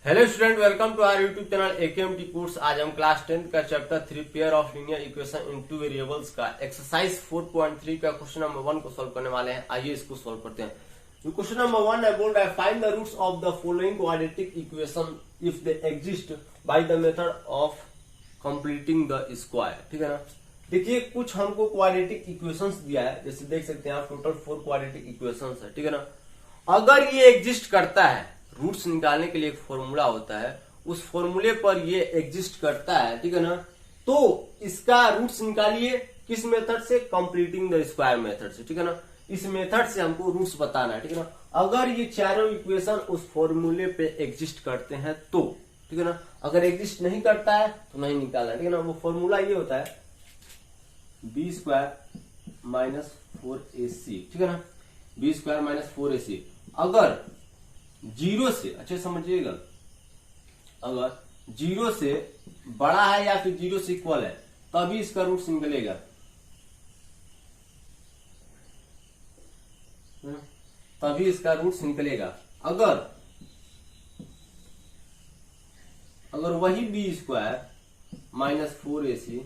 Hello student, welcome to our YouTube channel AKMT course. आज हम class 10 का chapter 3 pair of linear equation in two variables का exercise 4.3 का question number 1 को solve करने वाले हैं। आइए इसको सॉल्व करते हैं। जो क्वेश्चन नंबर 1 है बोल रहा है find the roots of the following quadratic equation if they exist by the method of completing the square. ठीक है ना। देखिए कुछ हमको क्वाड्रेटिक इक्वेशंस दिया है, जैसे देख सकते हैं आप टोटल 4 क्वाड्रेटिक इक्वेशंस है। ठीक है ना। अगर ये एग्जिस्ट करता है, रूट्स निकालने के लिए एक फॉर्मूला होता है, उस फॉर्मूले पर ये एग्जिस्ट करता है, ठीक है ना, तो इसका रूट्स निकालिए किस मेथड से? कंप्लीटिंग द स्क्वायर मेथड से। ठीक है ना। इस मेथड से हमको रूट्स बताना है। ठीक है ना। अगर ये चारों इक्वेशन उस फॉर्मूले पे एग्जिस्ट करते हैं तो, ठीक है ना। अगर एग्जिस्ट नहीं करता है तो नहीं निकालना है। ठीक है ना। वो फॉर्मूला ये होता है बी स्क्वायर माइनस 4ac। ठीक है ना। बी स्क्वायर माइनस 4ac अगर जीरो से, अच्छे समझिएगा, अगर जीरो से बड़ा है या फिर जीरो से इक्वल है तभी इसका रूट्स निकलेगा। तभी इसका रूट्स निकलेगा। अगर वही B square minus 4ac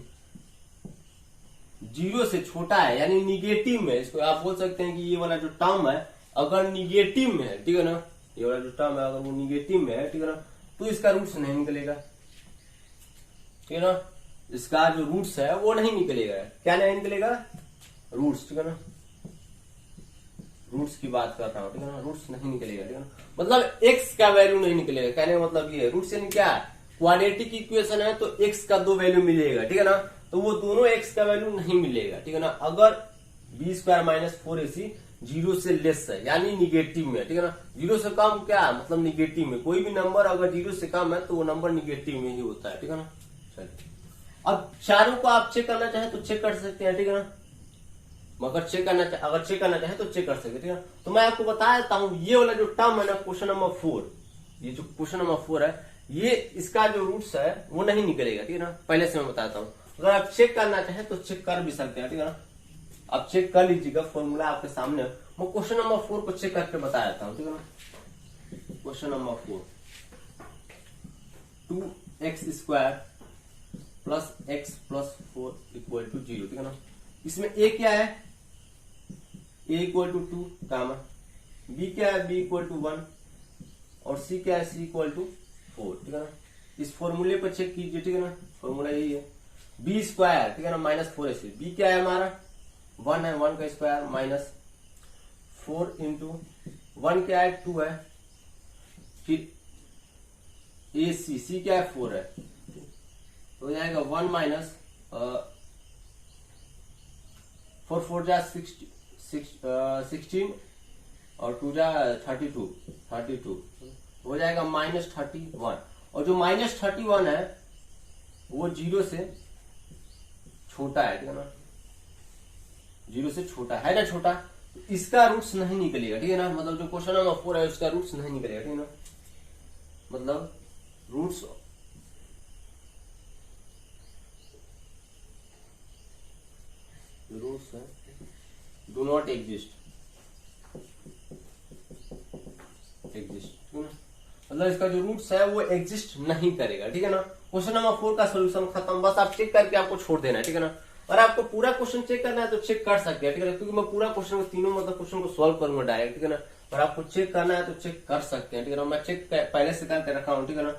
zero से छोटा है, यानी निगेटिव में, इसको आप बोल सकते हैं कि ये वाला जो टर्म है अगर निगेटिव में है, ठीक है ना, ये वाला जो टर्म है अगर वो निगेटिव में है, ठीक है ना, तो इसका रूट्स नहीं निकलेगा। ठीक है ना। इसका जो रूट्स है वो नहीं निकलेगा। क्या नहीं निकलेगा? रूट्स। ठीक है ना। रूट्स की बात कर रहा हूं। ठीक है ना। रूट्स नहीं निकलेगा। ठीक है ना। मतलब एक्स का वैल्यू नहीं निकलेगा। कहने का मतलब ये है, रूट्स यानी क्या है? क्वाड्रेटिक इक्वेशन है तो एक्स का 2 वैल्यू मिलेगा। ठीक है ना। तो वो दोनों एक्स का वैल्यू नहीं मिलेगा। ठीक है ना। अगर B square minus 4ac zero से लेस है यानी निगेटिव में, ठीक है ना। जीरो से कम क्या है? मतलब निगेटिव में। कोई भी नंबर अगर जीरो से कम है तो वो नंबर निगेटिव में ही होता है। ठीक है ना। चलिए अब चारों को आप चेक करना चाहे तो चेक कर सकते हैं। ठीक है ना। अगर चेक करना चाहे तो चेक कर सकते हैं। ठीक है। तो मैं आपको बता देता हूं ये वाला जो टर्म है ना, क्वेश्चन नंबर 4, ये जो क्वेश्चन नंबर 4 है, ये इसका जो रूट्स है वो नहीं निकलेगा। ठीक है ना। पहले से मैं बताता हूँ। अगर आप चेक करना चाहें तो चेक कर भी सकते हैं। ठीक है ना। आप चेक कर लीजिएगा, फॉर्मूला आपके सामने। मैं क्वेश्चन नंबर 4 को चेक करके बता देता हूं। ठीक है ना। Question number 4, 2x square plus x plus 4 equal to 0। ठीक है ना। इसमें a क्या है? a equal to 2 comma, b क्या है? b इक्वल टू 1 और c क्या है? c equal to 4। ठीक है ना। इस फॉर्मूले पर चेक कीजिए। ठीक है ना। फॉर्मूला यही है बी स्क्वायर, ठीक है ना, माइनस 4ac। बी क्या है हमारा? 1 है, 1 का स्क्वायर माइनस 4 इंटू 1 क्या है? 2 है, फिर ac, c क्या है? 4 है, तो हो जाएगा 1 माइनस 4 4 जा 16 और 2 जा 32 हो जाएगा माइनस 31। और जो माइनस 31 है वो जीरो से छोटा है। ठीक है ना। जीरो से छोटा है ना, छोटा, तो इसका रूट्स नहीं निकलेगा। ठीक है ना। मतलब जो क्वेश्चन नंबर 4 है उसका रूट्स नहीं निकलेगा। ठीक है ना। मतलब रूट्स है डू नॉट एग्जिस्ट। ठीक है ना। मतलब इसका जो रूट्स है वो एग्जिस्ट नहीं करेगा। ठीक है ना। क्वेश्चन नंबर 4 का सोल्यूशन खत्म। बस आप चेक करके आपको छोड़ देना है। ठीक है ना। और आपको पूरा क्वेश्चन चेक करना है तो चेक कर सकते हैं। ठीक है ना। क्योंकि मैं पूरा क्वेश्चन को तीनों मतलब क्वेश्चन को सॉल्व करूंगा डायरेक्ट। ठीक है ना। और आपको चेक करना है तो चेक कर सकते हैं। ठीक है ना। मैं चेक पहले से करके रखा हूँ। ठीक है ना।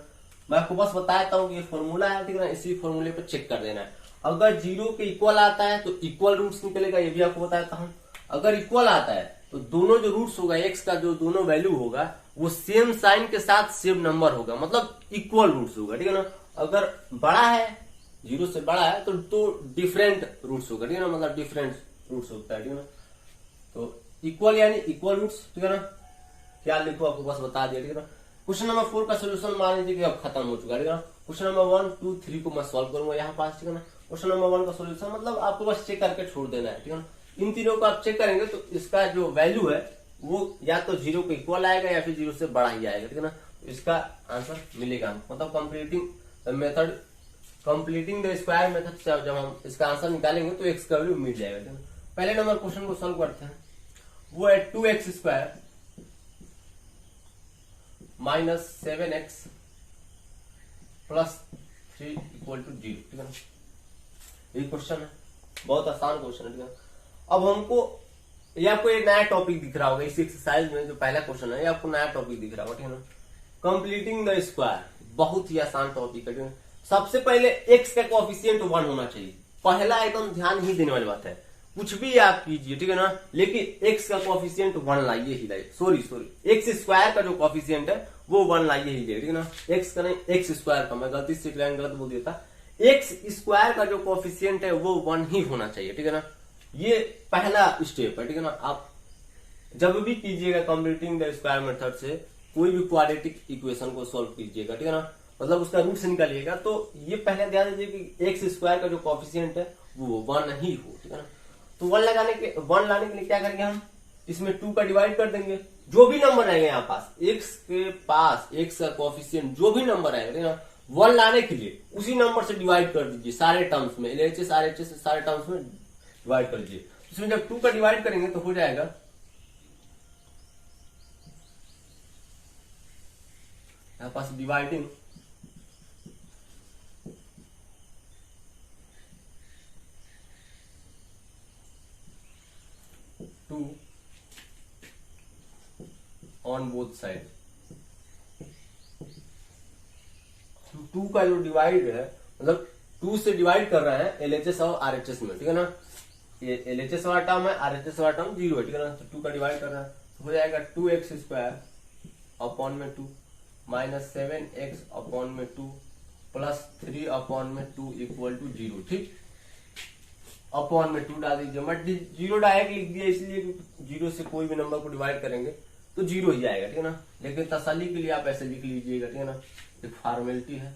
मैं आपको बस बताता हूँ कि ये फॉर्मूला है। ठीक है ना। इसी फॉर्मूले पर चेक कर देना है। अगर जीरो के इक्वल आता है तो इक्वल रूट्स निकलेगा, ये भी आपको बताता हूँ। अगर इक्वल आता है तो दोनों जो रूट्स होगा, एक्स का जो दोनों वैल्यू होगा वो सेम साइन के साथ सेम नंबर होगा, मतलब इक्वल रूट्स होगा। ठीक है ना। अगर बड़ा है, जीरो से बड़ा है तो डिफरेंट रूट्स होगा। ठीक है ना। मतलब डिफरेंट रूट्स होता है। ठीक है ना। तो इक्वल यानी इक्वल रूट्स। ठीक है ना। क्या लिखो आपको बस बता दिया। ठीक है ना। क्वेश्चन नंबर 4 का सोल्यूशन मान लीजिए कि अब खत्म हो चुका है। ठीक है ना। क्वेश्चन नंबर 1 2 3 को मैं सॉल्व करूंगा यहाँ पास। ठीक है ना। क्वेश्चन नंबर 1 का सोल्यूशन मतलब आपको बस चेक करके छोड़ देना है। ठीक है ना। इन तीनों को आप चेक करेंगे तो इसका जो वैल्यू है वो या तो जीरो के इक्वल आएगा या फिर जीरो से बड़ा ही आएगा। ठीक है ना। तो इसका आंसर मिलेगा। मतलब कंप्लीटिंग द स्क्वायर मेथड से जब हम इसका आंसर निकालेंगे तो एक्स का वैल्यू मिल जाएगा। ठीक है। पहले नंबर क्वेश्चन को सॉल्व करते हैं। वो है 2x square minus 7x plus 3 equal to 0, ठीक है ना। यही क्वेश्चन है, बहुत आसान क्वेश्चन है, ठीक है। अब हमको ये आपको एक नया टॉपिक दिख रहा होगा इस एक्सरसाइज में, जो पहला क्वेश्चन है ये आपको नया टॉपिक दिख रहा होगा, ठीक है ना। कंप्लीटिंग द स्क्वायर, बहुत ही आसान टॉपिक है, ठीक है। सबसे पहले एक्स का कोएफिशिएंट 1 होना चाहिए, पहला एकदम ध्यान ही देने वाली बात है। कुछ भी आप कीजिए, ठीक है ना, लेकिन एक्स का कोएफिशिएंट 1 लाइए ही लाइए, सॉरी एक्स स्क्वायर का जो कोएफिशिएंट है वो 1 लाइए ही लाइए, ठीक है ना। एक्स का नहीं, एक्स स्क्वायर का, मैं गलती से गलत बोल दिया था। एक्स स्क्वायर का जो कोएफिशिएंट है वो 1 ही होना चाहिए, ठीक है ना। ये पहला स्टेप है, ठीक है ना। आप जब भी कीजिएगा कंप्लीटिंग द स्क्वायर मेथड से कोई भी क्वाड्रेटिक इक्वेशन को सॉल्व कीजिएगा, ठीक है ना, मतलब उसका रूट से निकालिएगा, तो ये पहले ध्यान दीजिए कि एक्स स्क्वायर का जो कोएफिशिएंट है वो 1 ही हो, ठीक है ना। तो 1 लाने के लिए क्या करेंगे हम, इसमें 2 का डिवाइड कर देंगे, जो भी नंबर आएगा यहाँ पास एक्स के पास, एक्स का कोएफिशिएंट जो भी नंबर आएगा, ठीक है ना, 1 लाने के लिए उसी नंबर से डिवाइड कर दीजिए सारे टर्म्स में, LHS RHS सारे टर्म्स में डिवाइड कर दीजिए। इसमें जब 2 का डिवाइड करेंगे तो हो जाएगा यहाँ पास डिवाइडिंग 2 ऑन बोथ साइड। 2 का जो डिवाइड है, मतलब 2 से डिवाइड कर रहे हैं LHS और RHS में, ठीक है ना। ये LHS वाला टर्म है, RHS वाला टर्म 0 है, ठीक है ना। तो 2 का डिवाइड कर रहा है तो हो जाएगा 2x स्क्वायर अपॉन में 2 माइनस 7x अपॉन में 2 प्लस 3 अपॉन में 2 इक्वल टू 0, ठीक। अपॉन में 2 डाल दीजिए, मैं 0 डायरेक्ट लिख दिया इसलिए 0 से कोई भी नंबर को डिवाइड करेंगे तो 0 ही आएगा, ठीक है ना। लेकिन तसल्ली के लिए आप ऐसे लिख लीजिएगा, ठीक है ना, एक फॉर्मेलिटी है,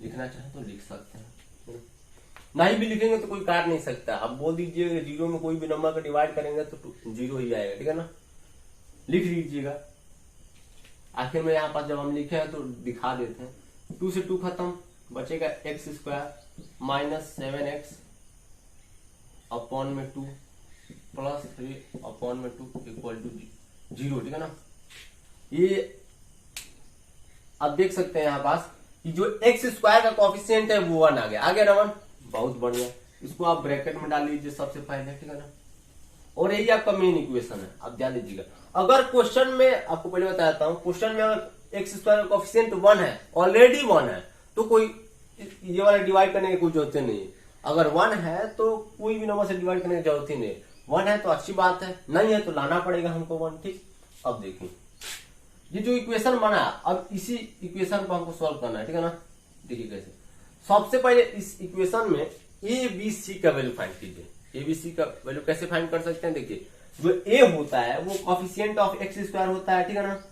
लिखना चाहे तो लिख सकते हैं, नहीं भी लिखेंगे तो कोई काट नहीं सकता। आप बोल दीजिए 0 में कोई भी नंबर का डिवाइड करेंगे तो 0 ही आएगा, ठीक है ना, लिख लीजिएगा। आखिर में यहाँ पास जब हम लिखे हैं तो दिखा देते हैं। 2 से 2 खत्म, बचेगा x square minus 7x upon में 2 प्लस 3 अपॉन में 2 इक्वल टू 0, ठीक है ना। ये आप देख सकते हैं यहाँ पास कि जो एक्स स्क्वायर का कोएफिशिएंट है वो 1 आ गया ना 1, बहुत बढ़िया। इसको आप ब्रैकेट में डाल लीजिए सबसे पहले, ठीक है ना। और यही आपका मेन इक्वेशन है, आप ध्यान दीजिएगा। अगर क्वेश्चन में, आपको पहले बताता हूँ, क्वेश्चन में अगर एक्स स्क्वायर का कोएफिशिएंट 1 है, ऑलरेडी 1 है, तो कोई ये वाला डिवाइड करने की कोई जरूरत नहीं है। अगर 1 है तो कोई भी नंबर से डिवाइड करने की जरूरत ही नहीं। 1 है तो अच्छी बात है, नहीं है तो लाना पड़ेगा हमको 1, ठीक। अब देखिए ये जो इक्वेशन बना, अब इसी इक्वेशन को हमको सॉल्व करना है, ठीक है ना। देखिए कैसे, सबसे पहले इस इक्वेशन में ABC का वैल्यू फाइंड कीजिए। ABC का वैल्यू कैसे फाइंड कर सकते हैं, देखिए जो A होता है वो कोएफिशिएंट ऑफ एक्स स्क्वायर होता है, ठीक है ना।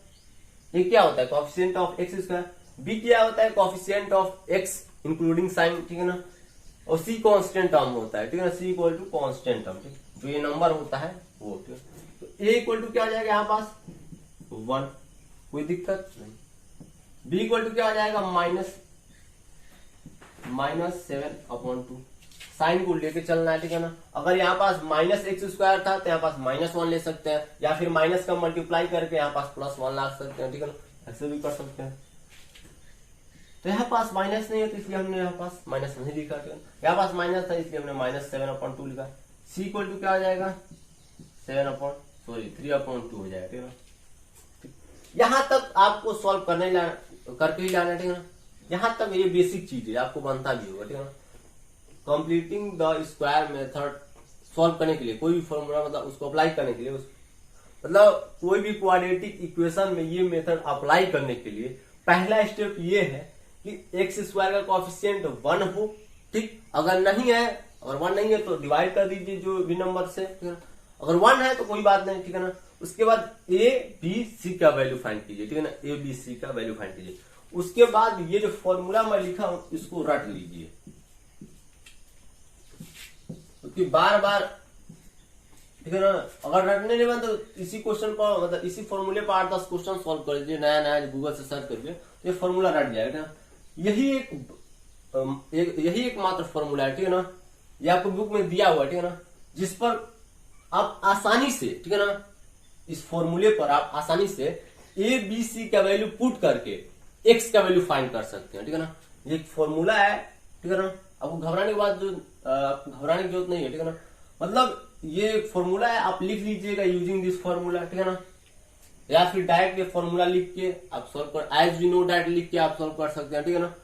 ये क्या होता है, coefficient of X square. B क्या होता है, coefficient of X including sign, ठीक है ना। और C कांस्टेंट टर्म होता है, ठीक है ना, C equal to constant term, ठीक। जो ये नंबर होता है वो, ठीक है। तो A इक्वल टू क्या आ जाएगा यहाँ पास 1, कोई दिक्कत नहीं। B इक्वल टू क्या आ जाएगा माइनस 7 अपॉन 2, साइन को लेके चलना है, ठीक है ना। अगर यहाँ पास माइनस एक्स स्क्वायर था तो यहाँ पास -1 ले सकते हैं, या फिर माइनस का मल्टीप्लाई करके यहाँ पास +1 ला सकते हैं, ठीक है ना, ऐसे भी कर सकते हैं। तो यहाँ पास माइनस नहीं है तो इसलिए हमने यहाँ पास माइनस नहीं लिखा, ठीक है। यहाँ पास माइनस था इसलिए हमने -7 अपॉन 2 लिखा। C इक्वल टू क्या आ जाएगा 3 अपॉन 2 हो जाएगा, ठीक है ना। यहां तक आपको सॉल्व करके ही लाना, ठीक है ना। यहां तक ये बेसिक चीज है, आपको बनता भी होगा, ठीक है ना। Completing the square method solve करने के लिए, कोई भी फॉर्मूला मतलब उसको अप्लाई करने के लिए, मतलब कोई भी क्वाड्रेटिक इक्वेशन में ये मेथड अप्लाई करने के लिए पहला स्टेप ये है कि एक्स स्क्वायर का कोएफिशिएंट 1 हो, ठीक। अगर नहीं है, अगर 1 नहीं है तो डिवाइड कर दीजिए जो भी नंबर से, ठीक है। अगर 1 है तो कोई बात नहीं, ठीक है ना। उसके बाद ABC का वैल्यू फाइंड कीजिए, ठीक है ना, ABC का वैल्यू फाइंड कीजिए। उसके बाद ये जो फॉर्मूला मैं लिखा हूं इसको रट लीजिए, क्योंकि बार बार, ठीक है ना, अगर रटने नहीं बना तो इसी क्वेश्चन पर, मतलब इसी फॉर्मूले पर 8-10 क्वेश्चन सॉल्व कर लीजिए, नया गूगल से सर्च करके, तो ये फॉर्मूला रट जाएगा ना। यही एक मात्र फॉर्मूला है, ठीक है ना, ये आपको बुक में दिया हुआ है, ठीक है ना, जिस पर आप आसानी से, ठीक है ना, इस फॉर्मूले पर आप आसानी से ABC का वैल्यू पुट करके एक्स का वैल्यू फाइंड कर सकते हैं, ठीक है ना। ये फॉर्मूला है, ठीक है ना। आपको घबराने की बात घबराने की जरूरत नहीं है, ठीक है ना। मतलब ये फॉर्मूला है, आप लिख लीजिएगा यूजिंग दिस फॉर्मूला, ठीक है ना। या फिर डायरेक्ट ये फॉर्मूला लिख के आप सॉल्व कर, एज वी नो डायरेक्ट लिख के आप सॉल्व कर सकते हैं, ठीक है ना।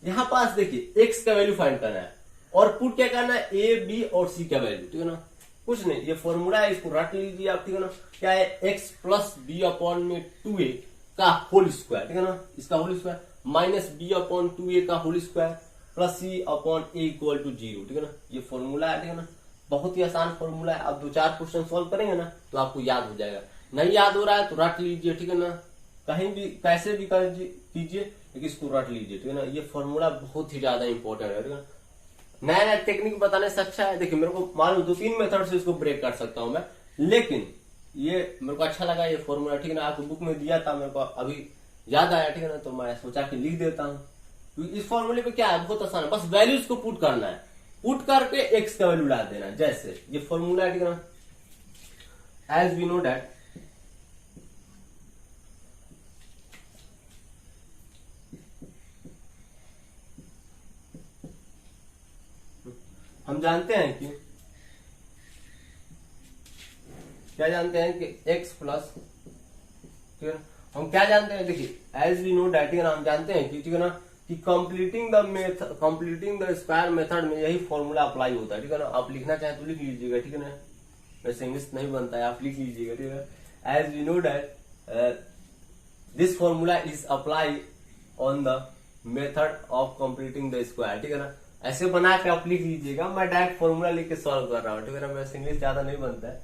यहाँ पास देखिए एक्स का वैल्यू फाइंड करना है और पुट क्या करना है, ए बी और सी का वैल्यू, ठीक है ना। कुछ नहीं, ये फॉर्मूला है, इसको रट लीजिए आप, ठीक है ना। क्या है, एक्स प्लस बी अपॉन में 2a का होल स्क्वायर, ठीक है ना। इसका whole square minus B upon 2a का whole square plus C upon A equal to 0, ठीक है ना। ये फॉर्मूला है, ठीक है ना। बहुत ही आसान फॉर्मूला है। आप 2-4 क्वेश्चन सॉल्व करेंगे ना तो आपको याद हो जाएगा। नहीं याद हो रहा है तो रट लीजिए, ठीक है ना। कहीं भी कैसे भी कीजिए लेकिन इसको रट लीजिए, ठीक है ना। ये फॉर्मूला बहुत ही ज्यादा इंपॉर्टेंट है, ठीक है ना। नया नया टेक्निक बताने से अच्छा है। देखिए मेरे को मालूम 2-3 मेथड से इसको ब्रेक कर सकता हूं मैं, लेकिन ये मेरे को अच्छा लगा ये फॉर्मूला, ठीक है ना। आपको बुक में दिया था, मेरे को अभी याद आया, ठीक है ना, तो मैं सोचा कि लिख देता हूँ। इस फॉर्मूले पे क्या है, बहुत आसान है, बस वैल्यूज को पुट करना है, पुट करके एक्स का वैल्यू डाल देना। जैसे ये फॉर्मूला है, ठीक है ना। एज वी नो दैट हम जानते हैं कि क्या जानते हैं कि x प्लस, ठीक है ना। हम क्या जानते हैं, देखिए एज वी नो दैट, हम जानते हैं कि, ठीक है ना, कि कंप्लीटिंग द स्क्वायर मेथड में यही फॉर्मूला अप्लाई होता है, ठीक है ना। आप लिखना चाहें तो लिख लीजिएगा, ठीक है ना। वैसे इंग्लिश नहीं बनता है, आप लिख लीजिएगा, ठीक है। As we know that this formula is apply on the method of completing the square, ठीक है ना। ऐसे बना के आप लिख लीजिएगा। मैं डायरेक्ट फॉर्मूला लिख के सॉल्व कर रहा हूँ, ठीक है ना। वैसे इंग्लिश ज्यादा नहीं बनता है,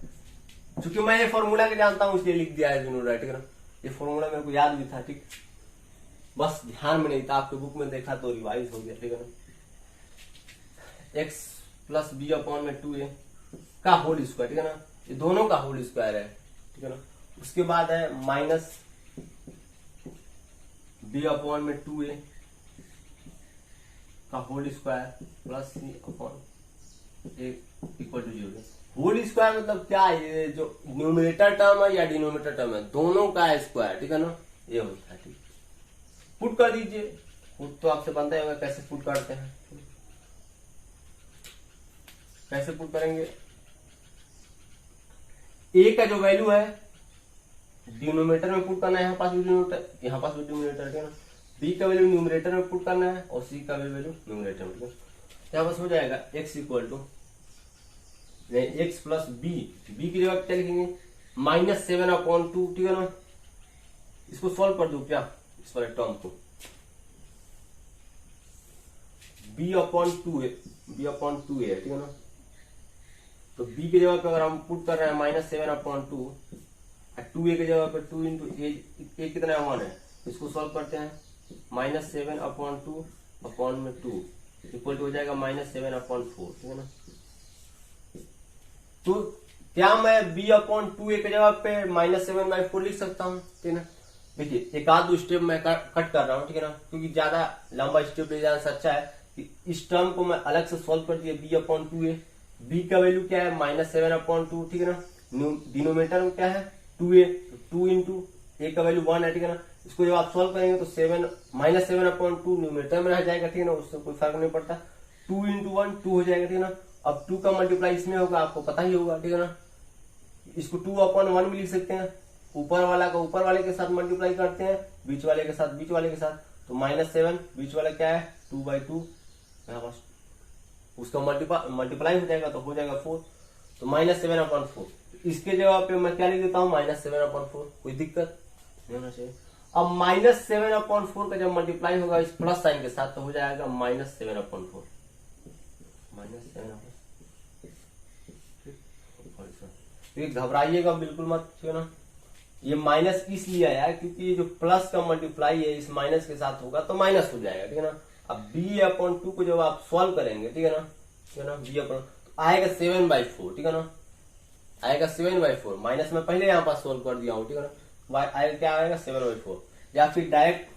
क्योंकि मैं ये फॉर्मूला के जानता हूँ इसलिए लिख दिया है, ठीक है ना। ये फॉर्मूला मेरे को याद भी था, ठीक, बस ध्यान में नहीं था, आपके बुक में देखा तो रिवाइज हो गया, ठीक है ना। एक्स प्लस बी अपॉन में 2a का होल स्क्वायर, ठीक है ना। ये दोनों का होल स्क्वायर है, ठीक है ना। उसके बाद है माइनस बी अपॉन में 2a का whole square plus C upon A equal to 0। Whole square मतलब क्या है, ये जो न्यूमरेटर टर्म है या डिनोमिनेटर टर्म है, दोनों का स्क्वायर, ठीक है ना, ये होता है, ठीक। पुट कर दीजिए, पुट तो आपसे बनता है, कैसे पुट करते हैं, कैसे पुट करेंगे। ए का जो वैल्यू है डिनोमिनेटर में पुट करना है, यहाँ पास भी डिनोमिनेटर, यहाँ पास भी डिनोमिनेटर, ठीक है ना। बी का वैल्यू न्यूमरेटर में पुट करना है और सी का वैल्यू न्यूमरेटर में, क्या बस हो जाएगा X equal to X plus B, B की जगह क्या लिखेंगे, -7/2, ठीक है ना। इसको सॉल्व कर दो क्या, इस वाले टर्म को, b अपॉन 2a, ठीक है ना। तो b की जगह पे अगर हम पुट कर रहे हैं -7/2, 2a की जगह पे 2 इंटू ए कितना है 1 है, इसको सॉल्व करते हैं। -7/2 अपॉन में 2 इक्वल टू हो जाएगा -7/4, ठीक है ना। तो क्या मैं b अपॉन 2a की जगह पे -7/4 लिख सकता हूँ, ठीक है ना। देखिए एक आध दो स्टेप मैं कट कर रहा हूँ, ठीक है ना, क्योंकि ज्यादा लंबा स्टेप ले जाना से अच्छा है कि इस टर्म को मैं अलग से सॉल्व कर दिया। b अपॉन 2a, b का वैल्यू क्या है -7/2, ठीक है ना। डिनोमिनेटर में क्या है 2a, 2 इंटू a का वैल्यू 1 है, ठीक है ना। इसको जब आप सॉल्व करेंगे तो -7/2 न्यूमरेटर में रह जाएगा, ठीक है ना, उससे कोई फर्क नहीं पड़ता। 2 इंटू 1 2 हो जाएगा, ठीक है ना। अब 2 का मल्टीप्लाई इसमें होगा, आपको पता ही होगा, ठीक है ना। इसको 2/1 भी लिख सकते हैं, ऊपर वाला का ऊपर वाले के साथ मल्टीप्लाई करते हैं, बीच वाले के साथ बीच वाले के साथ, तो -7, बीच वाला क्या है 2/2, यहाँ पास उसका मल्टीप्लाई हो जाएगा तो हो जाएगा 4, तो -7/4। इसके जगह पे मैं क्या लिख देता हूँ -7/4, कोई दिक्कत नहीं होना चाहिए। अब -7/4 का जब मल्टीप्लाई होगा इस प्लस साइन के साथ तो हो जाएगा -7/4, घबराइएगा बिल्कुल मत, ठीक है ना। ये माइनस इसलिए आया है क्योंकि ये जो प्लस का मल्टीप्लाई है इस माइनस के साथ होगा तो माइनस हो जाएगा, ठीक है ना। अब b/2 को जब आप सॉल्व करेंगे, ठीक है ना, b/2 तो आएगा 7/4, ठीक है ना, आएगा 7/4। माइनस में पहले यहाँ पास सोल्व कर दिया हूँ, ठीक है ना। आएगा क्या आएगा 7/4, या फिर डायरेक्ट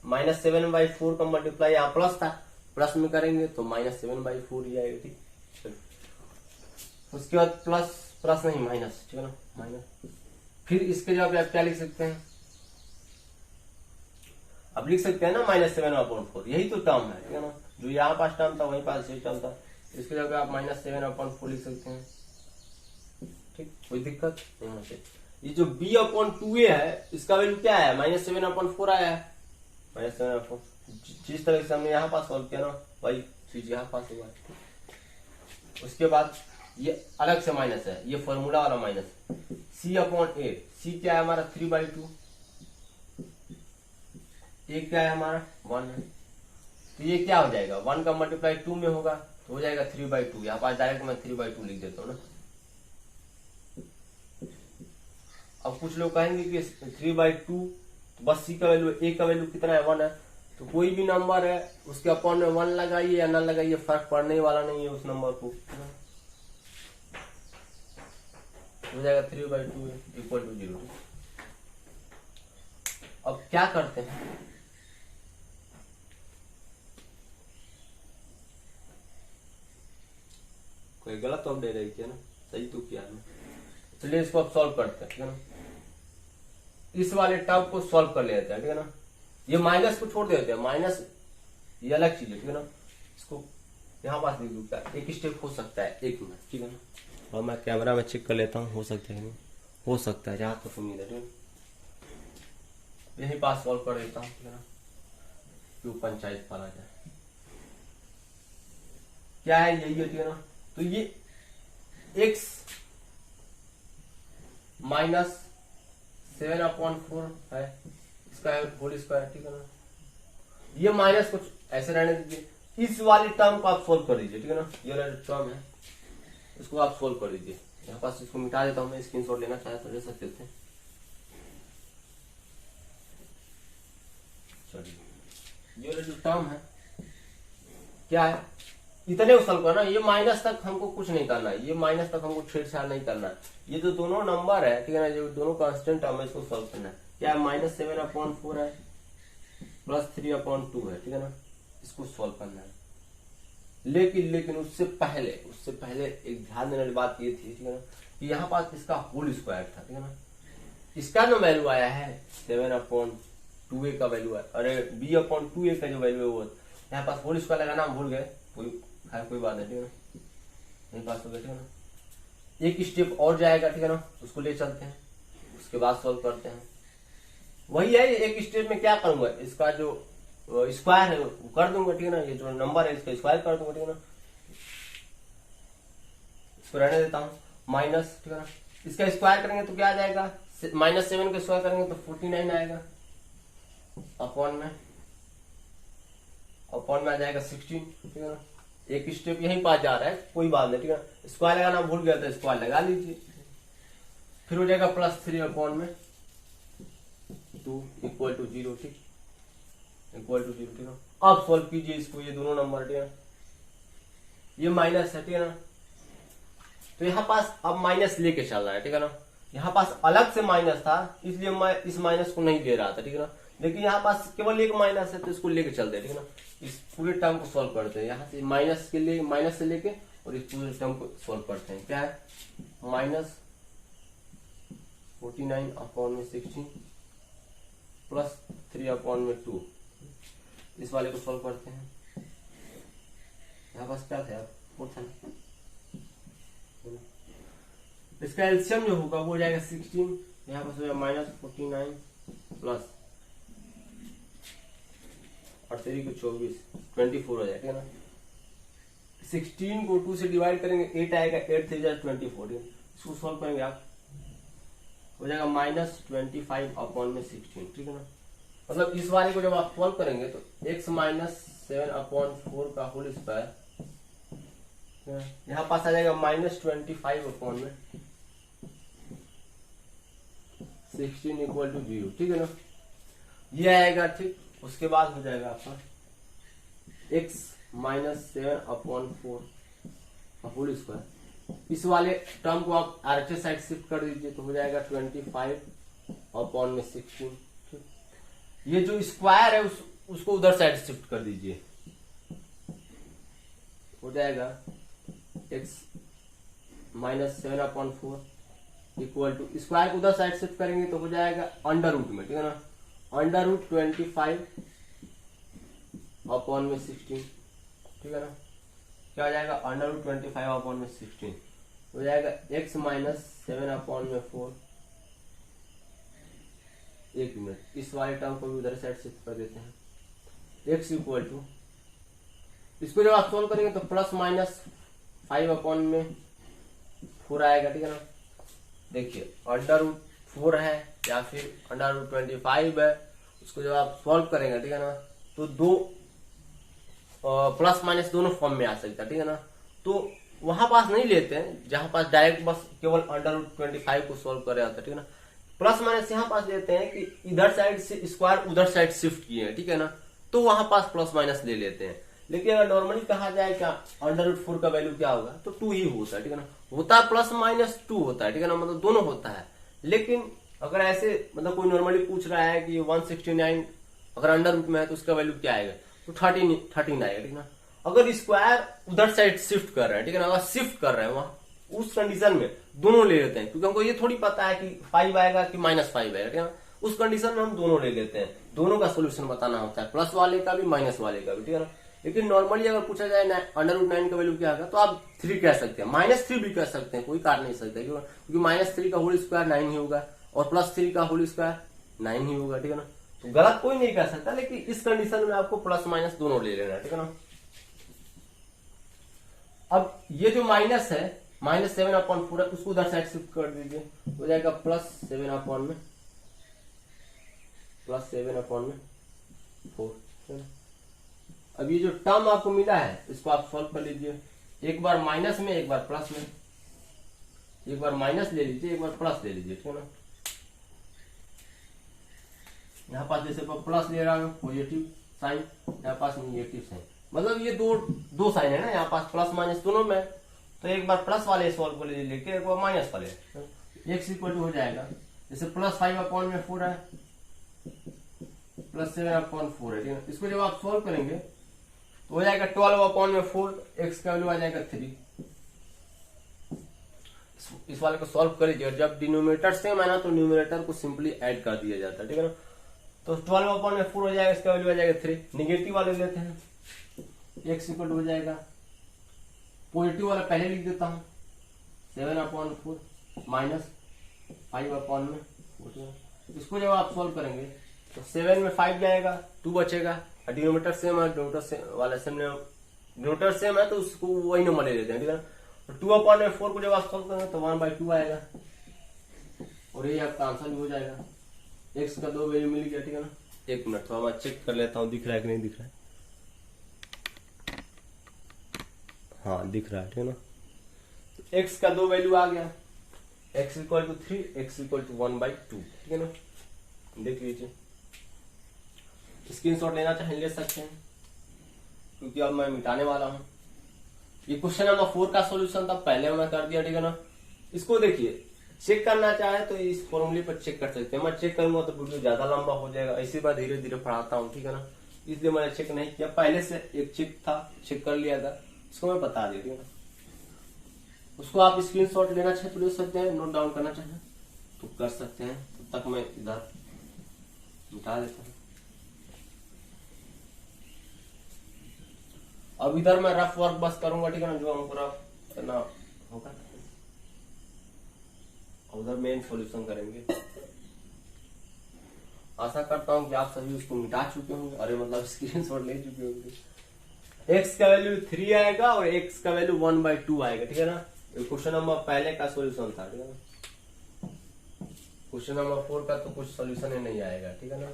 -7/4 का मल्टीप्लाई यहाँ प्लस था, प्लस में करेंगे तो -7/4 ही आएगा, ठीक। उसके बाद प्लस नहीं माइनस, ठीक है ना, माइनस। फिर इसके जवाब आप क्या लिख सकते हैं, अब लिख सकते हैं ना -7/4, यही तो टर्म है, ठीक है ना, जो यहाँ पास टर्म था वहीं पास यही टर्म था, इसकी जगह आप -7/4 लिख सकते हैं, ठीक, कोई दिक्कत नहीं होना चाहिए। ये जो b/2a है इसका वैल्यू क्या है, -7/4 आया है, -7/4, जिस तरह से हमने यहाँ पास सॉल्व किया ना वही चीज यहाँ पास हुआ है। उसके बाद ये अलग से माइनस है, ये फॉर्मूला वाला माइनस, c/a, c क्या है हमारा 3/2, a क्या है हमारा 1 है, तो ये क्या हो जाएगा 1 का मल्टीप्लाई 2 में होगा तो हो जाएगा 3/2, यहाँ पास डायरेक्ट मैं 3/2 लिख देता हूँ ना। अब कुछ लोग कहेंगे कि 3/2 तो बस c का वैल्यू, a का वैल्यू कितना है 1 है, तो कोई भी नंबर है उसके अपॉन में 1 लगाइए या न लगाइए फर्क पड़ने वाला नहीं है उस नंबर को, हो जाएगा 3/2 = 0। अब क्या करते हैं, कोई गलत तो दे रही थी ना, सही तो किया है, चलिए इसको अब सॉल्व करते हैं, ठीक है ना, इस वाले टर्म को सॉल्व कर लेते हैं, ठीक है ना, ये माइनस को छोड़ देते हैं, माइनस ये अलग चीज है, ठीक है ना, इसको यहाँ पास लिख दूँ, एक स्टेप हो सकता है 1 मिनट, ठीक है ना, और मैं कैमरा में चेक कर लेता हूँ हो सकता है नहीं, हो सकता है जहाँ तक उम्मीद है, यही पास सॉल्व कर देता हूँ, ठीक है ना, क्यों पंचायत पाला जाए, क्या है यही है, ठीक है ना, तो ये x -7/4 है, इसका होल स्क्वायर, ठीक है ना, ये माइनस कुछ ऐसे रहने दीजिए, इस वाली टर्म को आप सोल्व कर दीजिए, ठीक है ना, ये वाला टर्म है इसको आप सोल्व कर दीजिए, यहाँ पास इसको मिटा देता हूँ मैं, स्क्रीनशॉट लेना चाहे तो ले सकते थे, चलिए ये वाला जो टर्म है क्या है, इतने उछल को ना, ये माइनस तक हमको कुछ नहीं करना है, ये माइनस तक हमको छेड़छाड़ नहीं करना है, ये जो दोनों नंबर है, ठीक है ना, जो दोनों कांस्टेंट टर्म है इसको सॉल्व करना है, क्या है -7/4 है +3/2 है, ठीक है ना, इसको सॉल्व करना है, लेकिन उससे पहले एक ध्यान देने वाली बात ये थी, ठीक है ना, कि यहाँ पास इसका होल स्क्वायर था, ठीक है ना, इसका जो वैल्यू आया है 7/2a का वैल्यू है, अरे b/2a का जो वैल्यू है वो यहाँ पास होल स्क्वायर लगाना हम भूल गए, कोई बात नहीं, ठीक है ना, नहीं पास हो गया, ठीक है ना, एक स्टेप और जाएगा, ठीक है ना, उसको ले चलते हैं, उसके बाद सॉल्व करते हैं, वही है, एक स्टेप में क्या करूंगा, इसका जो स्क्वायर है वो कर दूंगा, ठीक है ना, ये जो नंबर है इसका स्क्वायर कर दूंगा, ठीक है ना, इसको रहने देता हूँ माइनस, ठीक है ना, इसका स्क्वायर करेंगे तो क्या आ जाएगा, -7 का स्क्वायर करेंगे तो 49 आएगा, अपॉन में आ जाएगा 16, ठीक है ना, एक स्टेप यहीं पास जा रहा है, कोई बात नहीं, ठीक है, स्क्वायर लगाना भूल गया तो स्क्वायर लगा लीजिए, फिर हो जाएगा +3/2 = 0, ठीक, = 0, ठीक है, अब सॉल्व कीजिए इसको, ये दोनों नंबर, ठीक है, ये माइनस है, ठीक है ना, तो यहाँ पास अब माइनस लेके चल रहा है, ठीक है ना, यहाँ पास अलग से माइनस था इसलिए मैं इस माइनस को नहीं ले रहा था, ठीक है ना, लेकिन यहाँ पास केवल एक माइनस है तो इसको लेके चलते हैं, ठीक है ना, इस पूरे टर्म को सॉल्व करते हैं, यहाँ से माइनस से लेके और इस पूरे टर्म को सॉल्व करते हैं, क्या है -49/16 +3/2, इस वाले को सॉल्व करते हैं, यहाँ पास क्या था 4 था, इसका एलसीएम जो होगा वो हो जाएगा 16, यहाँ पास हो जाएगा -49 प्लस और 3 को 24 हो जाएगा, ठीक है ना, 16 को 2 से डिवाइड करेंगे 8 आएगा, 8 3 24, इसको सॉल्व करेंगे आप हो जाएगा -25/16, ठीक है ना, मतलब इस वाले को जब आप सॉल्व करेंगे तो x -7/4 का होल स्क्वायर यहाँ पास आ जाएगा -25/16 = 0, ठीक है ना, ये आएगा, ठीक, उसके बाद हो जाएगा आपका x -7/4 का होल स्क्वायर, इस वाले टर्म को आप आरएचएस साइड शिफ्ट कर दीजिए तो हो जाएगा 25/16, ये जो स्क्वायर है उसको उधर साइड शिफ्ट कर दीजिए, हो जाएगा x -7/4 इक्वल टू स्क्वायर को उधर साइड शिफ्ट करेंगे तो हो जाएगा अंडर रूट में, ठीक है ना, √25 अपॉन में 16, ठीक है ना। क्या हो जाएगा, अंडर रूट 25 अपॉन में 16 हो जाएगा x माइनस 7 अपॉन में 4। एक मिनट, इस वाले टर्म को भी उधर साइड शिफ्ट कर देते हैं। x इक्वल टू, इसको जब आप सोल्व करेंगे तो प्लस माइनस 5 अपॉन में 4 आएगा, ठीक है ना। देखिए अंडर रूट 4 है या फिर अंडर रूट 25 है, उसको जब आप सॉल्व करेंगे, ठीक है ना, तो दो प्लस माइनस दोनों फॉर्म में आ सकता है, ठीक है ना। तो वहां पास नहीं लेते हैं जहां पास डायरेक्ट बस केवल अंडर रूट 25 को सॉल्व कर रहा था, ठीक है ना। प्लस माइनस यहाँ पास लेते हैं कि इधर साइड से स्क्वायर उधर साइड शिफ्ट किए हैं, ठीक है ना, तो वहां पास प्लस माइनस ले लेते हैं। लेकिन अगर नॉर्मली कहा जाए क्या अंडर रूट 4 का वैल्यू क्या होगा, तो 2 ही होता है, ठीक है ना। होता है प्लस माइनस 2 होता है, ठीक है ना, मतलब दोनों होता है। लेकिन अगर ऐसे मतलब कोई नॉर्मली पूछ रहा है कि 169 अगर अंडर रूट में है तो उसका वैल्यू क्या आएगा, तो 13 आएगा, ठीक है ना। अगर स्क्वायर उधर साइड शिफ्ट कर रहे हैं, ठीक है ना, अगर शिफ्ट कर रहे हैं वहां उस कंडीशन में दोनों ले लेते हैं, क्योंकि हमको ये थोड़ी पता है कि 5 आएगा कि -5 आएगा, ठीक है ना। उस कंडीशन में हम दोनों ले लेते हैं, दोनों का सोल्यूशन बताना होता है, प्लस वाले का भी माइनस वाले का भी, ठीक है ना। लेकिन नॉर्मली अगर पूछा जाए अंडर रूट 9 का वैल्यू क्या होगा, तो आप 3 कह सकते हैं, -3 भी कह सकते हैं, कोई काट नहीं सकते, क्योंकि -3 का होल स्क्वायर 9 ही होगा और +3 का होल स्क्वायर 9 ही होगा, ठीक है ना। तो गलत कोई नहीं कह सकता, लेकिन इस कंडीशन में आपको प्लस माइनस दोनों ले लेना, ठीक है ना। अब ये जो माइनस है -7 अपॉन 4 उसको उधर साइड शिफ्ट कर दीजिए, हो जाएगा +7 अपॉन में 4, ठीक है। अब ये जो टर्म आपको मिला है इसको आप सॉल्व कर लीजिए, एक बार माइनस में एक बार प्लस में, एक बार माइनस ले लीजिए एक बार प्लस ले लीजिए, ठीक है ना। यहाँ पास जैसे प्लस ले रहा हूँ पॉजिटिव साइन, यहाँ पास निगेटिव साइन, मतलब ये दो साइन है ना, यहाँ पास प्लस माइनस दोनों में, तो एक बार प्लस वाले सॉल्व कर लीजिए लेके एक बार माइनस वाले, x इक्वल टू हो जाएगा जैसे +5 अपॉन में 4 है +7 अपॉन 4 है, ठीक है। इसको जब आप सॉल्व करेंगे तो हो जाएगा 12 अपॉन में 4, x का वैल्यू आ जाएगा 3। इस वाले को सॉल्व कर लीजिए, जब डिनोमिनेटर सेम है ना तो न्यूमरेटर को सिंपली ऐड कर दिया जाता है, ठीक है ना। तो 12 अपॉन में 4 हो जाएगा, इसका वैल्यू आ जाएगा 3। निगेटिव वाले लेते हैं, x इक्वल हो जाएगा, पॉजिटिव वाला पहले लिख देता हूं 7 अपॉन 4 -5 अपॉन में 4। इसको जब आप सॉल्व करेंगे तो 7 में 5 जाएगा, 2 बचेगा, डिनोमिनेटर सेम है, डिनोमिनेटर सेम है तो उसको वही नंबर ले लेते हैं, ठीक है ना। 2 अपॉन में 4 को जब आप सॉल्व करेंगे तो 1/2 आएगा और ये आपका आंसर भी हो जाएगा। x का 2 वैल्यू मिल गया, ठीक है ना। एक मिनट तो मैं चेक कर लेता हूँ दिख रहा है कि नहीं दिख रहा है। हाँ दिख रहा है, ठीक है ना। तो x का 2 वैल्यू आ गया, x equal to 3, x equal to 1/2, ठीक है ना। देख लीजिए, स्क्रीनशॉट लेना चाहे ले सकते हैं, क्योंकि अब मैं मिटाने वाला हूं। ये क्वेश्चन नंबर 4 का सॉल्यूशन था, पहले मैं कर दिया, ठीक है ना। इसको देखिए, चेक करना चाहे तो इस फॉर्मूले पर चेक कर सकते हैं। मैं चेक करूंगा तो वीडियो ज्यादा लंबा हो जाएगा, ऐसे बार धीरे धीरे पढ़ाता हूँ, ठीक है ना। इसलिए मैंने चेक नहीं किया, पहले से एक चेक था, चेक कर लिया था, इसको मैं बता दी, ठीक है ना। उसको आप स्क्रीनशॉट लेना चाहे तो ले सकते हैं, नोट डाउन करना चाहे तो कर सकते हैं। तब तक मैं इधर मिटा देता हूँ। अब इधर मैं रफ वर्क बस करूंगा, ठीक है ना, जो हमको रफ करना होगा, उधर मेन सॉल्यूशन करेंगे। आशा करता हूं कि आप सभी उसको मिटा चुके होंगे, अरे मतलब स्क्रीनशॉट ले चुके होंगे। x का वैल्यू 3 आएगा और x का वैल्यू 1/2 आएगा, ठीक है ना। क्वेश्चन नंबर पहले का सॉल्यूशन था, ठीक है ना। क्वेश्चन नंबर 4 का तो कुछ सॉल्यूशन ही नहीं आएगा, ठीक है ना।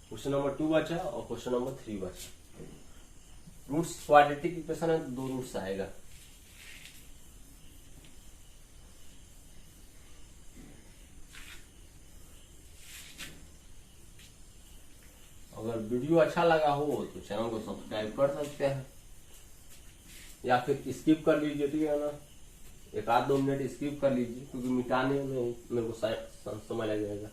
क्वेश्चन नंबर 2 बचा और क्वेश्चन नंबर 3 बचा। रूट्स क्वाड्रेटिक इक्वेशन है, 2 रूट्स आएगा। अगर वीडियो अच्छा लगा हो तो चैनल को सब्सक्राइब कर सकते हैं या फिर स्किप कर लीजिए, ठीक है ना। 1-2 मिनट स्किप कर लीजिए, क्योंकि मिटाने में मेरे को समय लग जाएगा।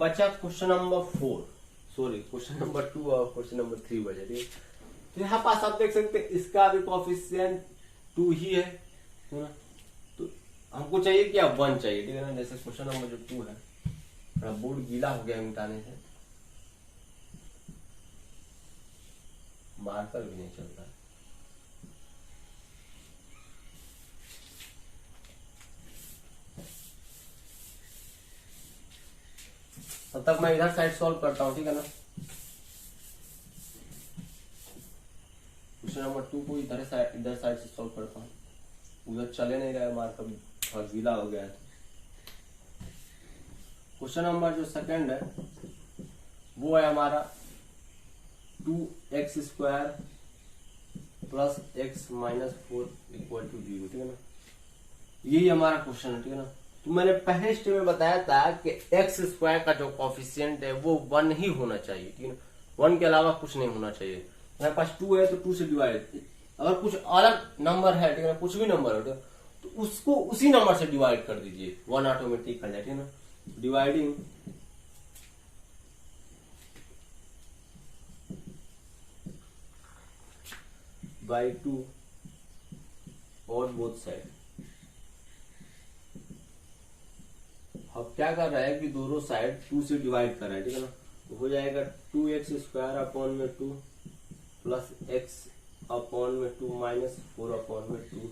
बचा question number 4, sorry question number 2 और क्वेश्चन नंबर 3 बचे, ठीक है। तो यहाँ पास आप देख सकते हैं इसका भी कोफिशिएंट 2 ही है ना। तो हमको चाहिए क्या, 1 चाहिए, ठीक है ना। जैसे क्वेश्चन नंबर जो 2 है, थोड़ा बोर्ड गीला हो गया मिटाने से, मार्कर भी नहीं चलता है। तब तक मैं इधर साइड सॉल्व करता हूँ, ठीक है ना। क्वेश्चन नंबर 2 को इधर साइड से सॉल्व करता हूँ, उधर चले नहीं रहा है, मार्कर थोड़ा गीला हो गया है। क्वेश्चन नंबर जो सेकंड है वो है हमारा 2x² plus x minus 4 equal to 0, ठीक है ना। यही हमारा क्वेश्चन है, ठीक है ना। तो मैंने पहले स्टेप में बताया था कि x² का जो कोफिशिएंट है वो 1 ही होना चाहिए, ठीक है ना। 1 के अलावा कुछ नहीं होना चाहिए। मेरे पास 2 है तो 2 से डिवाइड, अगर कुछ अलग नंबर है, ठीक है ना, कुछ भी नंबर है तो उसको उसी नंबर से डिवाइड कर दीजिए, 1 ऑटोमेटिक कर जाए, ठीक है ना। डिवाइडिंग बाय 2 और बोथ साइड। अब क्या कर रहा है कि दोनों साइड 2 से डिवाइड कर रहा है, ठीक है ना। तो हो जाएगा 2x² अपॉन में 2 प्लस x अपॉन में 2 माइनस 4 अपॉन में 2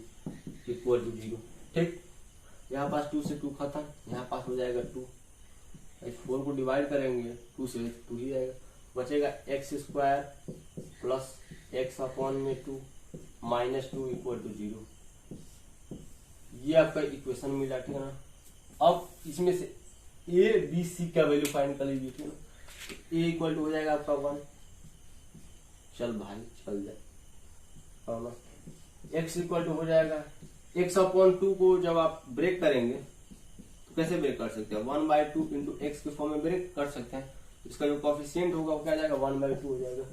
इक्वल टू 0, ठीक। यहाँ पास 2 से 2 खत्म, यहाँ पास हो जाएगा 2, 4 को डिवाइड करेंगे 2 से 2 ही आएगा, बचेगा x² प्लस x अपॉन में 2 माइनस 2 इक्वल टू 0। ये आपका इक्वेशन मिला, ठीक है ना। अब इसमें से a b c का वैल्यू फाइंड कर लीजिए, ठीक है ना। a इक्वल टू हो जाएगा आपका 1, चल भाई चल जाए, x इक्वल टू हो जाएगा x अपॉन 2 को जब आप ब्रेक करेंगे तो कैसे ब्रेक कर सकते हैं, 1/2 इंटू एक्स के फॉर्म में ब्रेक कर सकते हैं। इसका जो कोफिशिएंट होगा वो क्या जाएगा, 1/2 हो जाएगा।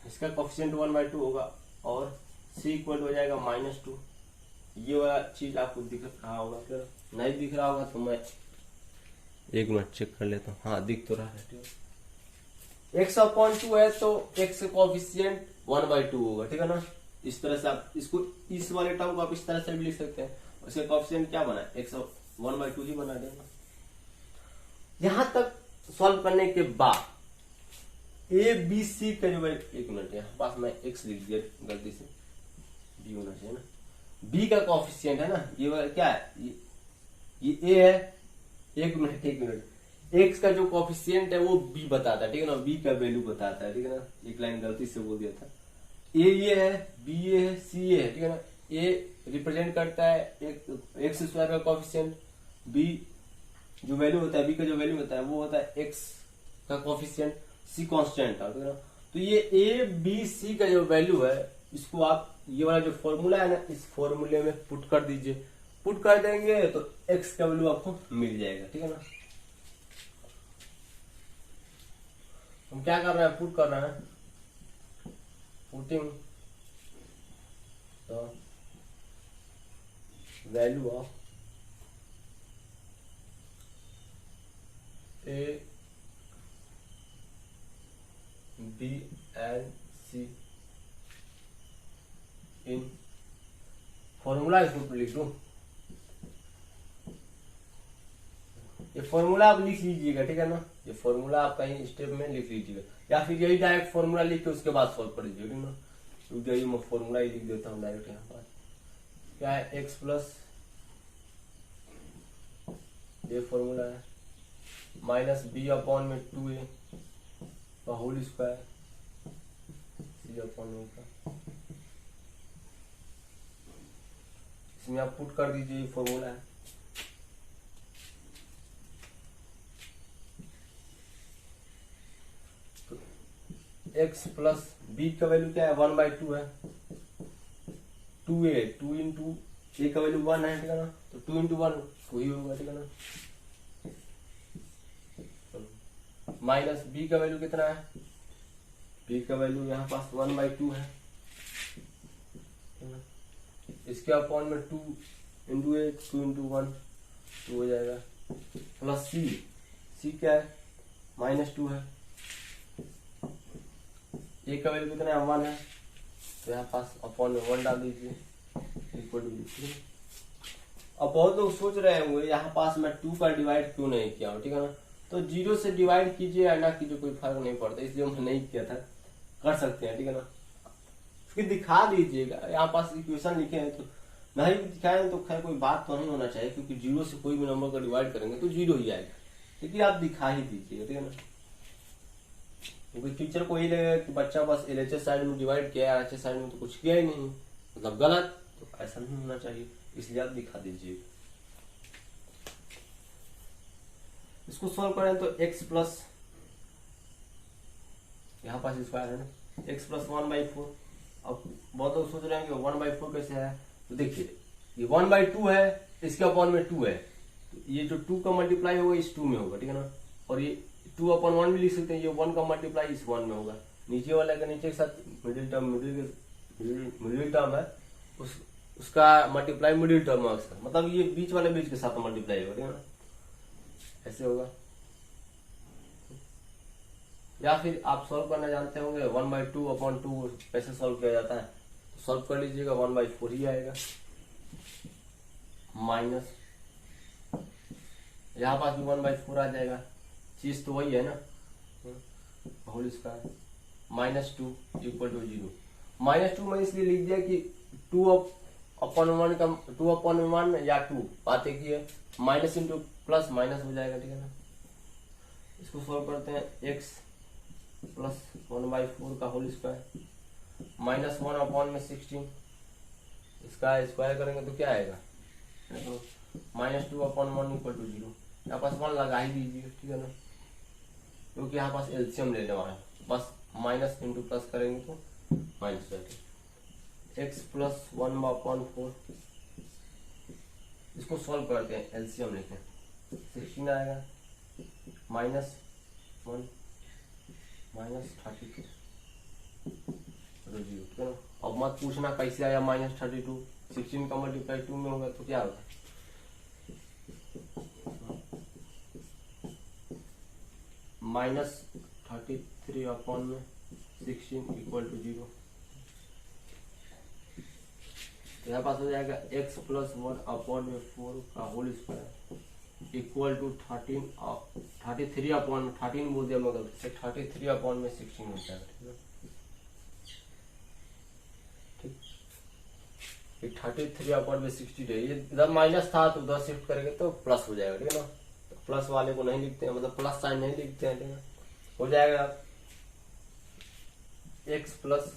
इसका कोफिशिएंट 1/2 होगा और c इक्वल हो जाएगा -2। ये वाला चीज आपको दिख रहा होगा, फिर नहीं दिख रहा होगा तो मैं 1 मिनट चेक कर लेता हूँ। हाँ दिख तो रहा है, ठीक है। x अपॉन 2 है तो x का कोफिशिएंट 1/2 होगा, ठीक है ना। इस तरह से आप इसको, इस वाले टर्म को आप इस तरह से भी लिख सकते हैं। उसका कोफिशिएंट क्या बना, x 1/2 ही बना देगा। यहां तक सॉल्व करने के बाद a b c का जो, 1 मिनट यहाँ पास मैं x लिख दिया गलती से, b होना चाहिए ना। b का कोफिशिएंट है ना, ये क्या है, ये a है। 1 मिनट x का जो कोफिशिएंट है वो b बताता है, ठीक है ना, b का वैल्यू बताता है, ठीक है ना। एक लाइन गलती से बोल दिया था। a ये है, b ये है, c ये है, ठीक है ना। a रिप्रेजेंट करता है x² का कोफिशिएंट, b जो वैल्यू होता है, b का जो वैल्यू होता है वो होता है x का कोफिशिएंट, c कांस्टेंट है, ठीक है ना। तो ये a b c का जो वैल्यू है इसको आप ये वाला जो फॉर्मूला है ना, इस फॉर्मूले में पुट कर दीजिए। पुट कर देंगे तो x का वैल्यू आपको मिल जाएगा, ठीक है ना। हम क्या कर रहे हैं, पुट कर रहे हैं, putting the value of a b and c in formula, इसको लिख दो। ये फॉर्मूला आप लिख लीजिएगा, ठीक है ना। ये फॉर्मूला आप कहीं स्टेप में लिख लीजिएगा, या फिर यही डायरेक्ट फॉर्मूला लिख के उसके बाद सॉल्व कर लीजिएगा, ठीक है ना। तो मैं फॉर्मूला ही लिख देता हूँ डायरेक्ट। यहाँ पर क्या है, x प्लस, ये फॉर्मूला है, माइनस b अपॉन में 2a का होल स्क्वायर c अपॉन में का, इसमें आप पुट कर दीजिए, ये फॉर्मूला है। तो x प्लस b का वैल्यू क्या है, 1/2 है, 2a, 2 इंटू a का वैल्यू 1 है, ठीक है ना। तो 2 इंटू 1 वही होगा, ठीक है ना। माइनस b का वैल्यू कितना है, b का वैल्यू यहाँ पास 1/2 है, इसके अपॉन में 2 इंटू 2 इंटू 1 तो हो जाएगा, प्लस c सी क्या है, -2 है, ए का वैल्यू कितना है, 1 है, तो यहाँ पास अपॉन में 1 डाल दीजिए, इक्वल टू। अब बहुत लोग सोच रहे होंगे यहाँ पास मैं 2 का डिवाइड क्यों नहीं किया हूँ, ठीक है ना, तो 0 से डिवाइड कीजिए या ना कीजिए कोई फर्क नहीं पड़ता, इसलिए मैं नहीं किया था, कर सकते हैं, ठीक है ना। फिर दिखा दीजिएगा, यहाँ पास इक्वेशन लिखे हैं तो नहीं भी दिखाए तो खैर कोई बात तो नहीं होना चाहिए, क्योंकि 0 से कोई भी नंबर का डिवाइड करेंगे तो 0 ही आएगा, लेकिन आप दिखा ही दीजिएगा, ठीक है ना, क्योंकि टीचर को यही लगेगा कि बच्चा बस LHS साइड में डिवाइड किया है, RHS साइड में तो कुछ किया ही नहीं, मतलब गलत, तो ऐसा नहीं होना चाहिए, इसलिए आप दिखा दीजिए। इसको सॉल्व करें तो x प्लस, यहाँ पास स्क्वायर है ना, x प्लस 1/4। अब बहुत लोग सोच रहे हैं कि 1/4 कैसे है, तो देखिए ये 1/2 है, इसके अपॉन में 2 है, तो ये जो 2 का मल्टीप्लाई होगा इस 2 में होगा, ठीक है ना, और ये 2/1 भी लिख सकते हैं, ये 1 का मल्टीप्लाई इस 1 में होगा, नीचे वाला का नीचे के साथ मिडिल टर्म है, उसका मल्टीप्लाई मिडिल टर्म है उसका, मतलब ये बीच वाले बीच के साथ मल्टीप्लाई होगा, ठीक है ना, ऐसे होगा। या फिर आप सॉल्व करना जानते होंगे 1/2/2 कैसे सॉल्व किया जाता है, तो सॉल्व कर लीजिएगा, 1/4 ही आएगा, माइनस यहाँ पास भी 1/4 आ जाएगा, चीज तो वही है ना, होल स्क्वायर, -2 इक्वल टू 0। -2 में इसलिए लिख दिया कि 2/1 का 2/1 या 2 बात एक ही है, माइनस इंटू प्लस माइनस हो जाएगा, ठीक है ना। इसको सॉल्व करते हैं, x प्लस 1/4 का होल स्क्वायर -1/16, इसका स्क्वायर करेंगे तो क्या आएगा, तो -2/1 इक्वल टू 0, यहाँ पास 1 लगा ही दीजिए, ठीक है ना, क्योंकि यहाँ पास एलसीएम लेने वाला है, बस माइनस इंटू प्लस करेंगे तो माइनस हो जाएगा, x प्लस 1/4, इसको सॉल्व करते हैं, एलसीएम लेते हैं, 16 आएगा, -1 -32 0, ठीक है ना। अब मत पूछना कैसे आया -32, 16 का मल्टीप्लाई 2 में होगा तो क्या होगा, -33/16 इक्वल टू 0, यहाँ पास हो जाएगा x प्लस 1/4 का होल स्क्वायर इक्वल टू 33/13 बोल दिया मगर 33/16 हो जाएगा, ठीक, 33/60 है, ये इधर माइनस था तो उधर शिफ्ट करेंगे तो प्लस हो जाएगा, ठीक है ना, तो प्लस वाले को नहीं लिखते हैं, मतलब प्लस साइन नहीं लिखते हैं, ठीक है, हो जाएगा x प्लस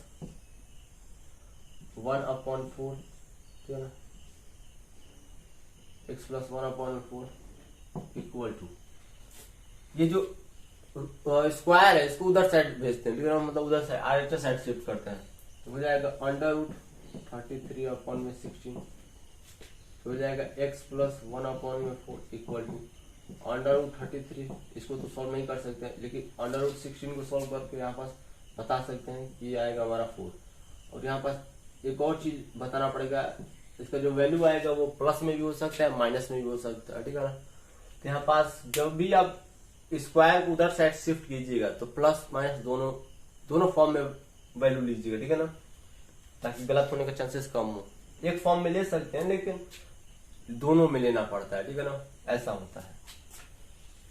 1/4, ठीक है ना, x प्लस 1/4 इक्वल टू, ये जो स्क्वायर है इसको उधर साइड भेजते हैं, ठीक है ना, मतलब उधर साइड RHS साइड शिफ्ट करते हैं, तो हो जाएगा √33/16, हो जाएगा x प्लस 1/4 इक्वल टू √33, इसको तो सॉल्व नहीं कर सकते हैं, लेकिन √16 को सॉल्व करके यहाँ पास बता सकते हैं कि ये आएगा हमारा 4, और यहाँ पास एक और चीज बताना पड़ेगा, इसका जो वैल्यू आएगा वो प्लस में भी हो सकता है, माइनस में भी हो सकता है, ठीक है ना, तो यहाँ पास जब भी आप स्क्वायर को उधर साइड शिफ्ट कीजिएगा तो प्लस माइनस दोनों फॉर्म में वैल्यू लीजिएगा, ठीक है ना, ताकि गलत होने का चांसेस कम हो, एक फॉर्म में ले सकते हैं लेकिन दोनों में लेना पड़ता है, ठीक है ना, ऐसा होता है।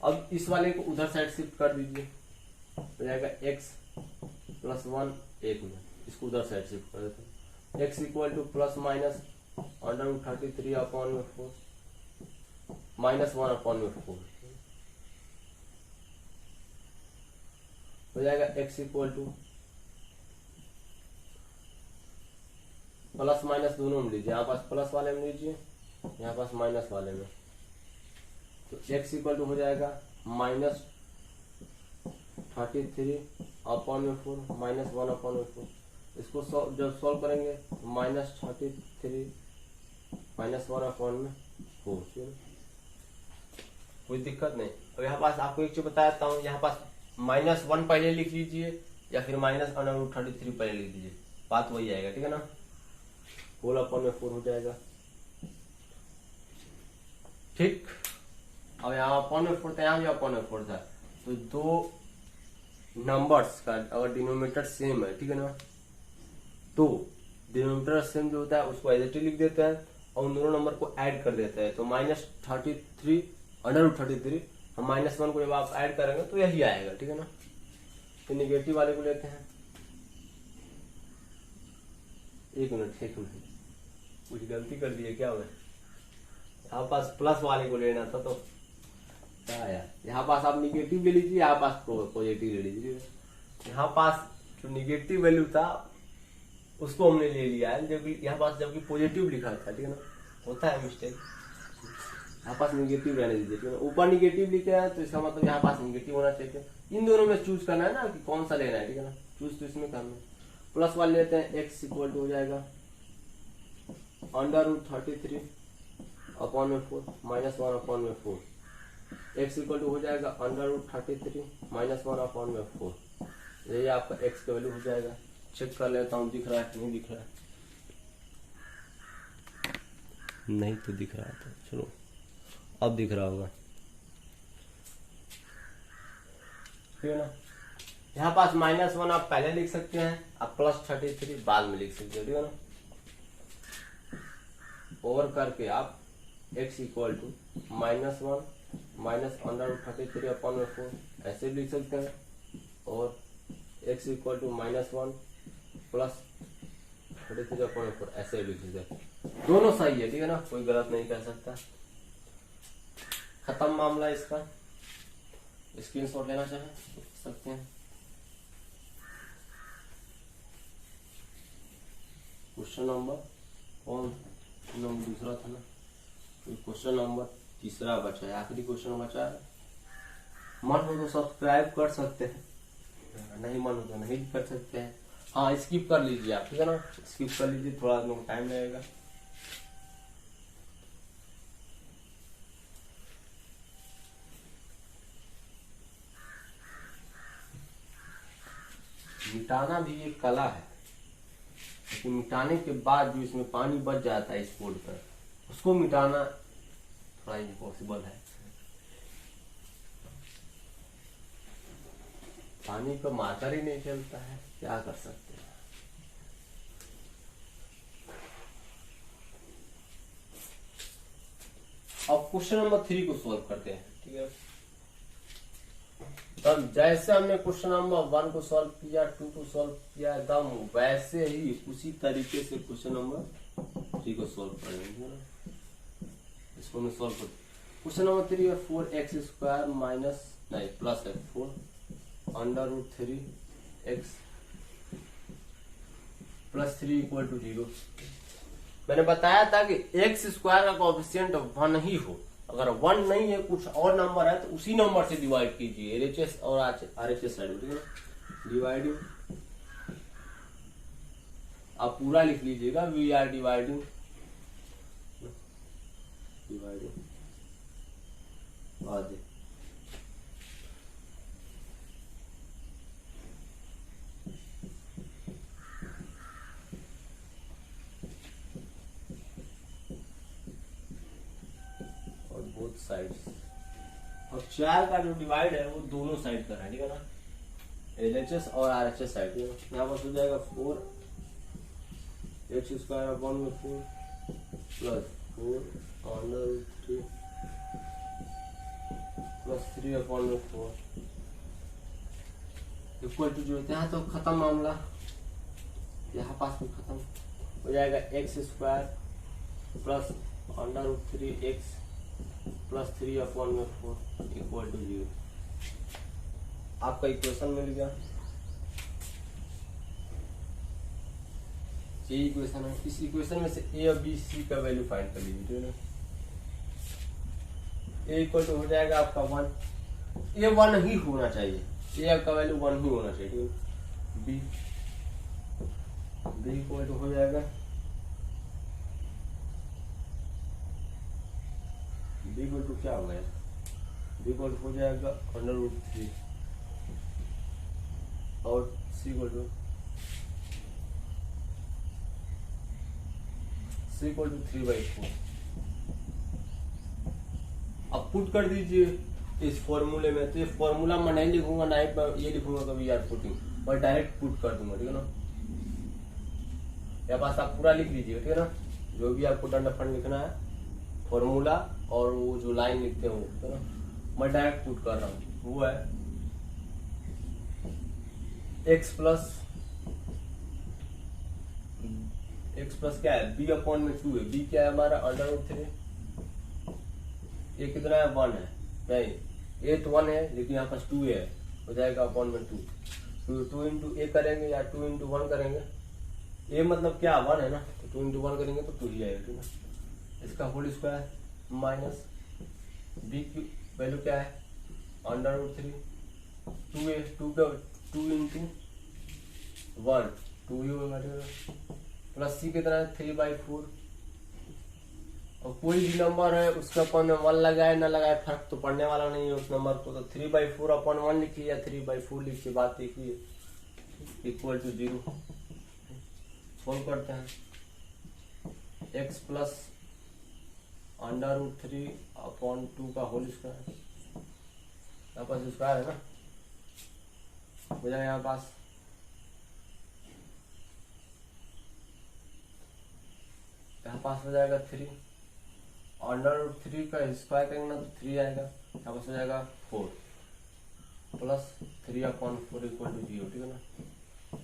अब इस वाले को उधर साइड शिफ्ट कर दीजिए, हो जाएगा x प्लस 1 1 में, इसको उधर साइड शिफ्ट कर देते हैं, x equal two plus minus √33/4 -1/4 हो जाएगा, x equal two plus minus दोनों में लीजिए, यहाँ पास प्लस वाले में लीजिए, यहाँ पास माइनस वाले में, तो x इक्वल टू हो जाएगा -33/4 -1/4, इसको जब सॉल्व करेंगे -33 -1/4, कोई दिक्कत नहीं। और यहाँ पास आपको एक चीज बताता हूँ, यहाँ पास -1 पहले लिख लीजिए या फिर -√33 पहले लिख दीजिए, बात वही आएगा, ठीक है ना, होल/4 हो जाएगा, ठीक। अब यहाँ अपॉन में फोर था, यहाँ भी अपॉन में फोर था, तो दो नंबर्स का अगर डिनोमिनेटर सेम है, ठीक है ना, तो डिनोमिनेटर सेम जो होता है उसको एज इट इज लिख देते हैं और उन दोनों नंबर को ऐड कर देते हैं, तो -33 √33, हम -1 को जब आप ऐड करेंगे तो यही आएगा, ठीक है ना। तो निगेटिव वाले को लेते हैं, एक मिनट कुछ गलती कर दिए क्या मैं, यहाँ पास प्लस वाले को लेना था तो क्या आया, यहाँ पास आप निगेटिव ले लीजिए, यहाँ पास पॉजिटिव ले लीजिए। यहाँ पास जो निगेटिव वैल्यू था उसको हमने ले लिया है, जबकि यहाँ पास जबकि पॉजिटिव लिखा था, ठीक है ना, होता है मिस्टेक। यहाँ पास निगेटिव रहने दीजिए, ठीक है ना, ऊपर निगेटिव लिखे हैं तो इसका मतलब यहाँ पास निगेटिव होना चाहिए। इन दोनों में चूज करना है ना कि कौन सा लेना है, ठीक है ना, चूज तो इसमें करना है। प्लस वाले लेते हैं, x इक्वल टू हो जाएगा √33 अपॉन में 4 -1 अपॉन में 4, x इक्वल टू हो जाएगा √33 -1 अपॉन में 4, यही आपका x का वैल्यू हो जाएगा। चेक कर लेता हूँ दिख रहा है नहीं दिख रहा है, नहीं तो दिख रहा था, चलो अब दिख रहा होगा, ठीक है ना। यहाँ पास -1 आप पहले लिख सकते हैं, आप +33 बाद में लिख सकते हो, ठीक है ना। ओवर करके आप x इक्वल टू -1 -√33 अपॉन में 4 ऐसे भी लिख सकते हैं, और x इक्वल टू -1 +33 अपॉन में 4 ऐसे भी लिख सकते हैं। दोनों सही है, ठीक है ना, कोई गलत नहीं कर सकता। खत्म मामला इसका, स्क्रीनशॉट लेना चाहे सकते हैं। क्वेश्चन नंबर कौन नंबर दूसरा था ना, क्वेश्चन नंबर तीसरा बचा है, आखिरी क्वेश्चन बचा है। मन हो तो सब्सक्राइब कर सकते हैं, नहीं मन हो तो नहीं कर सकते हैं। हाँ स्किप कर लीजिए आप, ठीक है ना, स्किप कर लीजिए, थोड़ा टाइम लगेगा। मिटाना भी एक कला है, लेकिन मिटाने के बाद जो इसमें पानी बच जाता है इस बोर्ड पर, उसको मिटाना थोड़ा इम्पॉसिबल है। पानी का मार्कर ही नहीं चलता है, क्या कर सकते हैं। अब क्वेश्चन नंबर 3 को सॉल्व करते हैं, ठीक है। तब जैसे हमने क्वेश्चन नंबर 1 को सॉल्व किया, 2 को सॉल्व किया, एकदम वैसे ही उसी तरीके से क्वेश्चन नंबर 3 को सॉल्व करेंगे ना। इसको मैं सॉल्व कर, क्वेश्चन नंबर 3 है 4x² माइनस नहीं प्लस है 4 √3x + 3 = 0। मैंने बताया था कि x² का कोएफिशिएंट 1 ही हो, अगर 1 नहीं है कुछ और नंबर है तो उसी नंबर से डिवाइड कीजिए, LHS और RHS साइड में, ठीक है। डिवाइडिंग आप पूरा लिख लीजिएगा, वी आर डिवाइडिंग आगे। और बोथ साइड्स, और 4 का जो डिवाइड है वो दोनों साइड का है, ठीक है ना, LHS और RHS साइड। यहाँ पर हो जाएगा 4x² अपॉन में 4 प्लस 4 √3 प्लस 3 अपॉन में 4 इक्वल टू 0। यहाँ तो खत्म मामला, यहाँ पास में खत्म हो जाएगा, x² plus √3x plus 3 upon में 4 इक्वल टू 0। आपका इक्वेशन मिल गया, ये इक्वेशन है। इस इक्वेशन में से a और b c का वैल्यू फाइंड कर लीजिए, ठीक है ना। a इक्वल टू हो जाएगा आपका 1, a 1 ही होना चाहिए, a का वैल्यू 1 ही होना चाहिए, ठीक है। b इक्वल टू हो जाएगा, b इक्वल टू क्या हो गया, b इक्वल टू हो जाएगा √3 और c इक्वल टू 3/4। अब अब पुट कर दीजिए इस फॉर्मूले में। तो ये फॉर्मूला मैं नहीं लिखूंगा, ना ही ये लिखूंगा कभी यार पुटिंग, मैं डायरेक्ट पुट कर दूंगा, ठीक है ना। या पास आप पूरा लिख लीजिए, ठीक है ना, जो भी आपको दंड फंड लिखना है, फॉर्मूला और वो जो लाइन लिखते हैं वो, ठीक है ना। मैं डायरेक्ट पुट कर रहा हूँ, वो है x प्लस क्या है, b अपॉन में 2 है। b क्या है हमारा √3, ये कितना है 1 है, नहीं ये तो 1 है लेकिन यहाँ पास 2 है, हो जाएगा अपॉन में 2। तो 2 इंटू ए करेंगे या 2 इंटू 1 करेंगे, ए मतलब क्या 1 है ना, तो 2 इंटू 1 करेंगे तो 2 ही आएगा, ठीक है। इसका होल स्क्वायर माइनस b की वैल्यू क्या है √3, 2a, 2 इंटू 1 2 ही होगा, प्लस सी कितना है 3/4। और कोई भी नंबर है उसका अपन में 1 लगाए ना लगाए फर्क तो पड़ने वाला नहीं है उस नंबर को, तो 3/4 अपॉन 1 लिखिए या 3/4 लिखिए, बात देखिए इक्वल टू 0। सोल्व करते हैं, x प्लस √3 अपॉन 2 का होल स्क्वायर, यहाँ पास स्क्वायर है ना, हो जाएगा यहाँ पास हो जाएगा 3, √3 का स्क्वायर करेंगे ना तो 3 आएगा, यहाँ पास हो जाएगा 4 प्लस 3/4 इक्वल टू 0, ठीक है ना।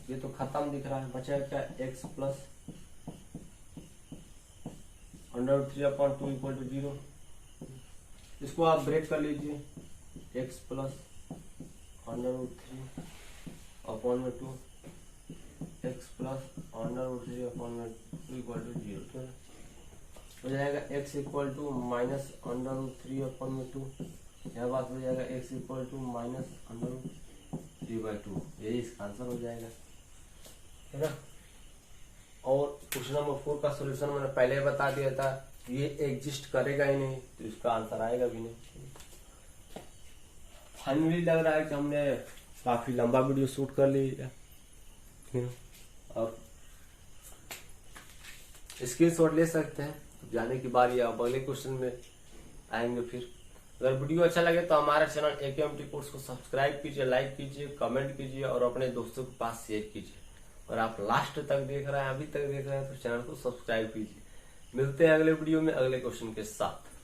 ये तो खत्म दिख रहा है, बचेगा क्या x प्लस √3/2 इक्वल टू 0। इसको आप ब्रेक कर लीजिए, x plus √3/2 x plus √3/2 equal to 0, ठीक है। हो जाएगा x इक्वल टू माइनस √3/2, यह बात हो जाएगा x इक्वल टू माइनस √3/2, यही इसका आंसर हो जाएगा, है ना। और क्वेश्चन नंबर 4 का सॉल्यूशन मैंने पहले ही बता दिया था, ये एग्जिस्ट करेगा ही नहीं तो इसका आंसर आएगा भी नहीं। फाइनली लग रहा है कि हमने काफी लंबा वीडियो शूट कर लिया, और स्क्रीनशॉट ले सकते हैं। जाने की बारी अब अगले क्वेश्चन में आएंगे फिर। अगर वीडियो अच्छा लगे तो हमारे चैनल AKMT कोर्स को सब्सक्राइब कीजिए, लाइक कीजिए, कमेंट कीजिए और अपने दोस्तों के पास शेयर कीजिए। और आप लास्ट तक देख रहे हैं, अभी तक देख रहे हैं तो चैनल को सब्सक्राइब कीजिए। मिलते हैं अगले वीडियो में अगले क्वेश्चन के साथ।